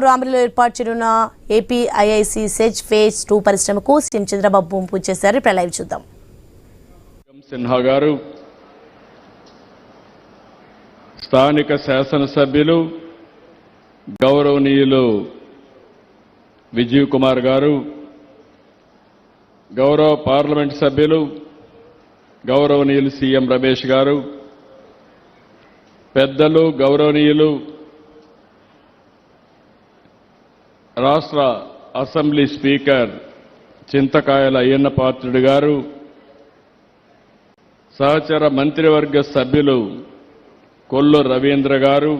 రామరిలో ఏర్పాటు చేయనున్న AP IIC SEZ phase 2 పరిశ్రమకు సీఎం చంద్రబాబు భూమి పూజ చేశారు. ఇప్పుడు లైవ్ చూద్దాం. సిన్హా గారు, స్థానిక శాసనసభ్యులు గౌరవనీయులు విజయ్ కుమార్ గారు, గౌరవ పార్లమెంట్ సభ్యులు గౌరవనీయులు సీఎం రమేష్ గారు, పెద్దలు గౌరవనీయులు రాష్ట్ర అసెంబ్లీ స్పీకర్ చింతకాయల అయ్యన్న పాత్రుడు గారు, సహచర మంత్రివర్గ సభ్యులు కొల్లు రవీంద్ర గారు,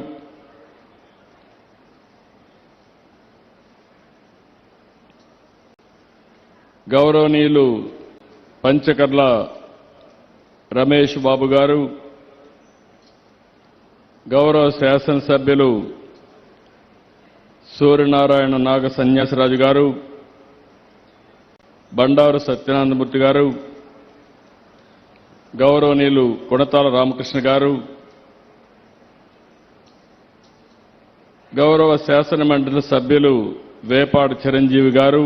గౌరవనీయులు పంచకర్ల రమేష్ బాబు గారు, గౌరవ శాసనసభ్యులు సూర్యనారాయణ నాగ సన్యాసరాజు గారు, బండారు సత్యనారాయణమూర్తి గారు, గౌరవనీయులు కొణతాల రామకృష్ణ గారు, గౌరవ శాసన మండలి సభ్యులు వేపాడు చిరంజీవి గారు,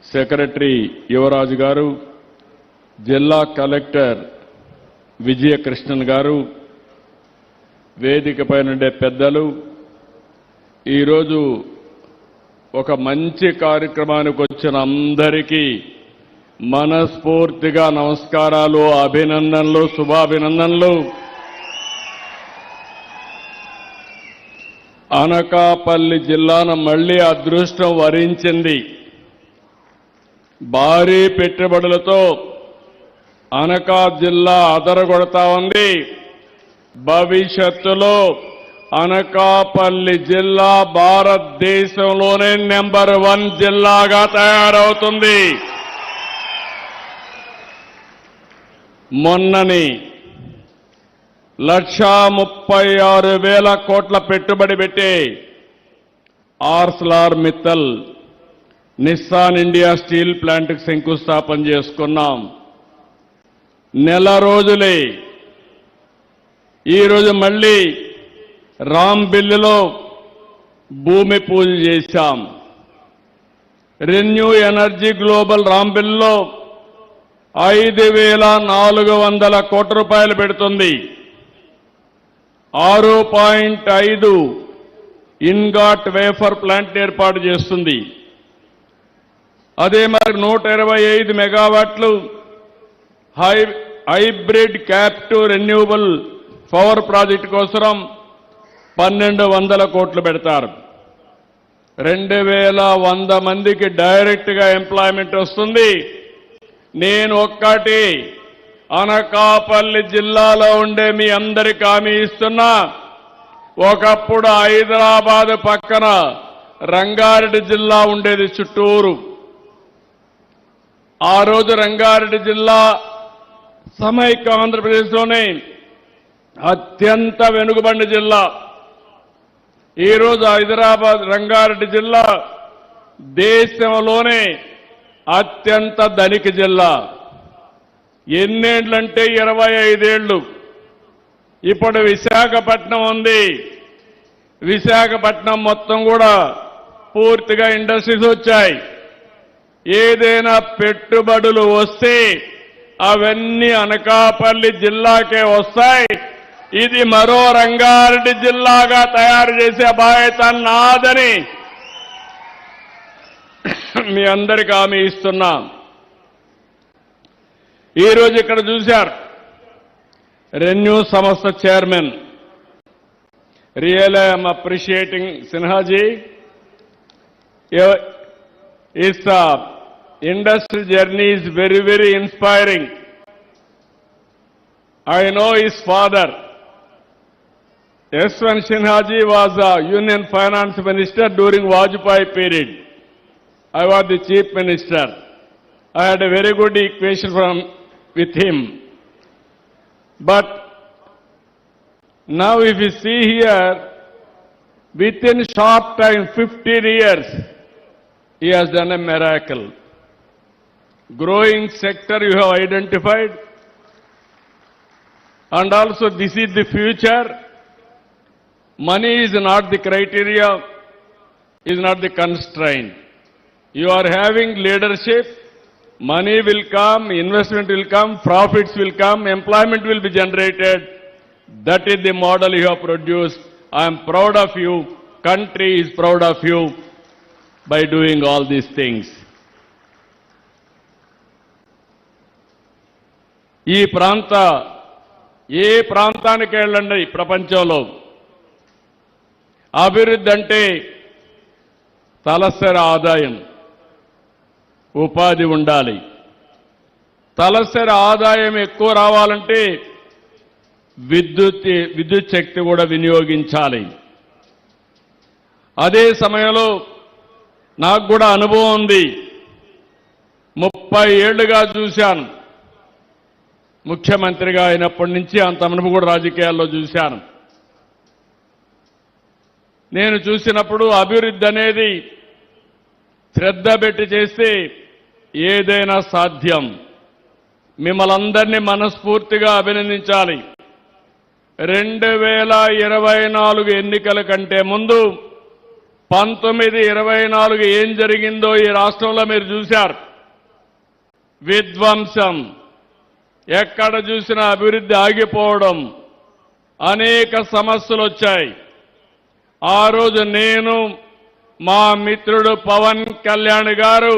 సెక్రటరీ యువరాజు గారు, జిల్లా కలెక్టర్ విజయకృష్ణన్ గారు, వేదికపై నుండే పెద్దలు, ఈరోజు ఒక మంచి కార్యక్రమానికి వచ్చిన అందరికీ మనస్ఫూర్తిగా నమస్కారాలు, అభినందనలు, శుభాభినందనలు. అనకాపల్లి జిల్లాను మళ్లీ అదృష్టం వరించింది. భారీ పెట్టుబడులతో అనకాపల్లి జిల్లా అదరగొడతా ఉంది. భవిష్యత్తులో అనకాపల్లి జిల్లా భారతదేశంలోనే నెంబర్ 1 జిల్లాగా తయారవుతుంది. మొన్నని 1,36,000 కోట్ల పెట్టుబడి పెట్టి Arcelor Mittal Nissan India steel ప్లాంట్కి శంకుస్థాపన చేసుకున్నాం. నెల రోజులే ఈరోజు మళ్లీ రాంబిల్లులో భూమి పూజ చేశాం. రెన్యూ ఎనర్జీ గ్లోబల్ రాంబిల్లులో 5,400 కోట్ల రూపాయలు పెడుతుంది. 6.5 ఇన్గాట్ వేఫర్ ప్లాంట్ ఏర్పాటు చేస్తుంది. అదే మరి 125 మెగావాట్లు hybrid captive renewable power project కోసం 1,200 కోట్లు పెడతారు. 2,100 మందికి డైరెక్ట్గా ఎంప్లాయ్మెంట్ వస్తుంది. నేను ఒక్కటి అనకాపల్లి జిల్లాలో ఉండే మీ అందరికీ హామీ ఇస్తున్నా. ఒకప్పుడు హైదరాబాద్ పక్కన రంగారెడ్డి జిల్లా ఉండేది చుట్టూరు. ఆ రోజు రంగారెడ్డి జిల్లా సమైక్య ఆంధ్రప్రదేశ్లోనే అత్యంత వెనుకబడిన జిల్లా. ఈరోజు హైదరాబాద్ రంగారెడ్డి జిల్లా దేశంలోనే అత్యంత ధనిక జిల్లా. ఎన్నేళ్లంటే 25 ఏళ్లు. ఇప్పుడు విశాఖపట్నం ఉంది. విశాఖపట్నం మొత్తం కూడా పూర్తిగా ఇండస్ట్రీస్ వచ్చాయి. ఏదైనా పెట్టుబడులు వస్తే అవన్నీ అనకాపల్లి జిల్లాకే వస్తాయి. ఇది మరో రంగారెడ్డి జిల్లాగా తయారు చేసే బాధ్యత నాదని మీ అందరికీ హామీ ఇస్తున్నా. ఈరోజు ఇక్కడ చూశారు రెన్యూ సంస్థ చైర్మన్. రియల్ ఐఎమ్ అప్రిషియేటింగ్ సిన్హాజీ. His industry journey is very, very inspiring. I know his father, Yashwant Sinhaji, was a Union Finance Minister during Vajpayee period. I was the Chief Minister. I had a very good equation with him. But now if you see here, within short time, 15 years, he has done a miracle. Growing sector you have identified, and also this is the future. Money is not the criteria. is not the constraint. You are having leadership, money will come, investment will come, profits will come, employment will be generated. That is the model you have produced. I am proud of you. Country is proud of you by doing all these things. ఈ ఏ ప్రాంతానికి వెళ్ళండి ప్రపంచంలో అభివృద్ధి అంటే తలసరి ఆదాయం, ఉపాధి ఉండాలి. తలసరి ఆదాయం ఎక్కువ రావాలంటే విద్యుత్ శక్తి కూడా వినియోగించాలి. అదే సమయంలో నాకు కూడా అనుభవం ఉంది. 30 ఏళ్లుగా చూశాను. ముఖ్యమంత్రిగా అయినప్పటి నుంచి అంత అనుభవం కూడా రాజకీయాల్లో చూశాను. నేను చూసినప్పుడు అభివృద్ధి అనేది శ్రద్ధ పెట్టి చేస్తే ఏదైనా సాధ్యం. మిమ్మల్ని అందరినీ మనస్ఫూర్తిగా అభినందించాలి. 2024 ఎన్నికల కంటే ముందు 1924 ఏం జరిగిందో ఈ రాష్ట్రంలో మీరు చూశారు. విధ్వంసం, ఎక్కడ చూసినా అభివృద్ధి ఆగిపోవడం, అనేక సమస్యలు వచ్చాయి. ఆ రోజు నేను, మా మిత్రుడు పవన్ కళ్యాణ్ గారు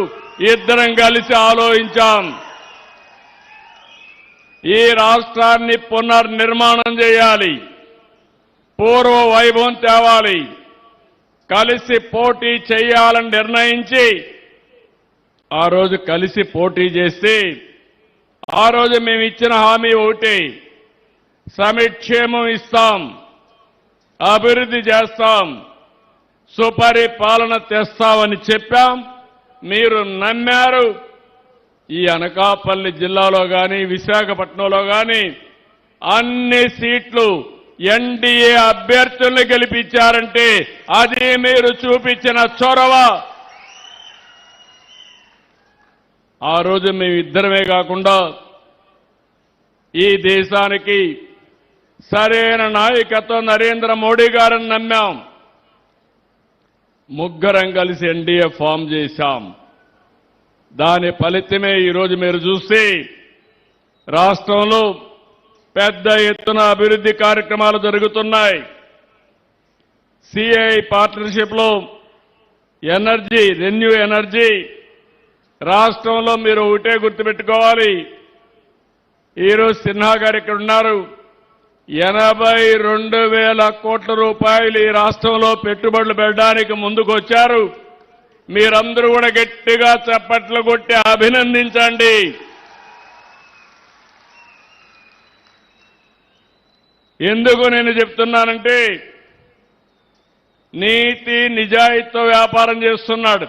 ఇద్దరం కలిసి ఆలోచించాం. ఈ రాష్ట్రాన్ని పునర్నిర్మాణం చేయాలి, పూర్వ వైభవం తేవాలి, కలిసి పోటీ చేయాలని నిర్ణయించి ఆ రోజు కలిసి పోటీ చేస్తే ఆ రోజు మేము ఇచ్చిన హామీ ఒకటి, సంక్షేమం ఇస్తాం, అభివృద్ధి చేస్తాం, సుపరిపాలన తెస్తామని చెప్పాం. మీరు నమ్మారు. ఈ అనకాపల్లి జిల్లాలో కానీ విశాఖపట్నంలో కానీ అన్ని సీట్లు ఎన్డీఏ అభ్యర్థుల్ని గెలిపించారంటే అది మీరు చూపించిన చొరవ. ఆ రోజు మేమిద్దరమే కాకుండా ఈ దేశానికి సరైన నాయకత్వం నరేంద్ర మోడీ గారిని నమ్మాం. ముగ్గురం కలిసి ఎన్డీఏ ఫామ్ చేశాం. దాని ఫలితమే ఈరోజు మీరు చూస్తే రాష్ట్రంలో పెద్ద ఎత్తున అభివృద్ధి కార్యక్రమాలు జరుగుతున్నాయి. సిఐ పార్ట్నర్షిప్లో ఎనర్జీ, రెన్యూ ఎనర్జీ రాష్ట్రంలో మీరు ఒకటే గుర్తుపెట్టుకోవాలి. ఈరోజు సిన్హా గారు ఇక్కడ ఉన్నారు. 82,000 కోట్ల రూపాయలు ఈ రాష్ట్రంలో పెట్టుబడులు పెట్టడానికి ముందుకు వచ్చారు. మీరందరూ కూడా గట్టిగా చప్పట్లు కొట్టి అభినందించండి. ఎందుకు నేను చెప్తున్నానంటే నీతి నిజాయితీతో వ్యాపారం చేస్తున్నాడు.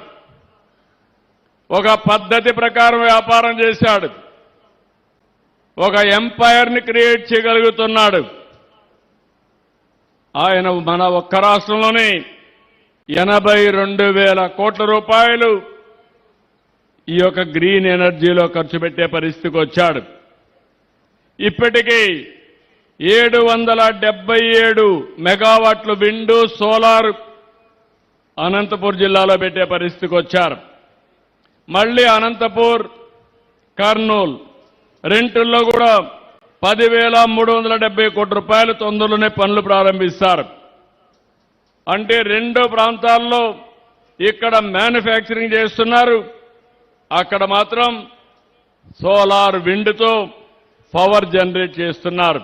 ఒక పద్ధతి ప్రకారం వ్యాపారం చేశాడు. ఒక ఎంపైర్ని క్రియేట్ చేయగలుగుతున్నాడు. ఆయన మన ఒక్క రాష్ట్రంలోనే 82,000 కోట్ల రూపాయలు ఈ యొక్క గ్రీన్ ఎనర్జీలో ఖర్చు పెట్టే పరిస్థితికి వచ్చాడు. ఇప్పటికీ 777 మెగావాట్లు విండు, సోలార్ అనంతపూర్ జిల్లాలో పెట్టే పరిస్థితికి వచ్చారు. మళ్ళీ అనంతపూర్, కర్నూలు రెంటుల్లో కూడా 10,370 కోట్ల రూపాయలు తొందరలోనే పనులు ప్రారంభిస్తారు. అంటే రెండు ప్రాంతాల్లో ఇక్కడ మ్యానుఫ్యాక్చరింగ్ చేస్తున్నారు, అక్కడ మాత్రం సోలార్ విండ్తో పవర్ జనరేట్ చేస్తున్నారు.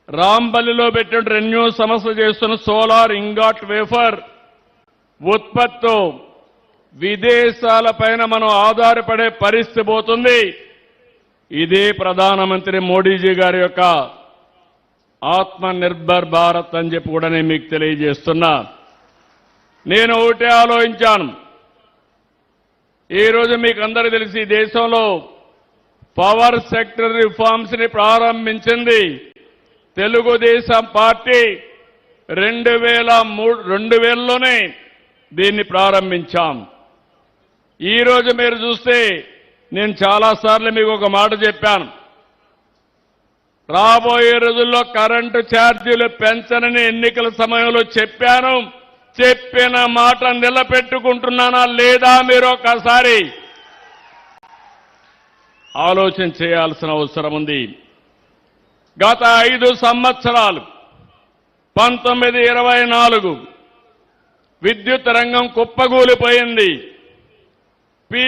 రాంబల్లిలో పెట్టిన రెన్యూ సంస్థ చేస్తున్న సోలార్ ఇంగాట్ వేఫర్ ఉత్పత్తితో విదేశాలపైన మనం ఆధారపడే పరిస్థితి పోతుంది. ఇదే ప్రధానమంత్రి మోడీజీ గారి యొక్క ఆత్మ నిర్భర్ భారత్ అని చెప్పి కూడా నేను మీకు తెలియజేస్తున్నా. నేను ఒకటే ఆలోచించాను. ఈరోజు మీకు అందరికీ తెలిసి దేశంలో పవర్ సెక్టర్ రిఫార్మ్స్ ని ప్రారంభించింది తెలుగుదేశం పార్టీ. 2000లోనే దీన్ని ప్రారంభించాం. ఈరోజు మీరు చూస్తే నేను చాలాసార్లు మీకు ఒక మాట చెప్పాను. రాబోయే రోజుల్లో కరెంటు ఛార్జీలు పెంచనని ఎన్నికల సమయంలో చెప్పాను. చెప్పిన మాట నిలబెట్టుకుంటున్నానా లేదా మీరు ఒకసారి ఆలోచన చేయాల్సిన అవసరం ఉంది. గత 5 సంవత్సరాలు 1924 విద్యుత్ రంగం కుప్పగూలిపోయింది.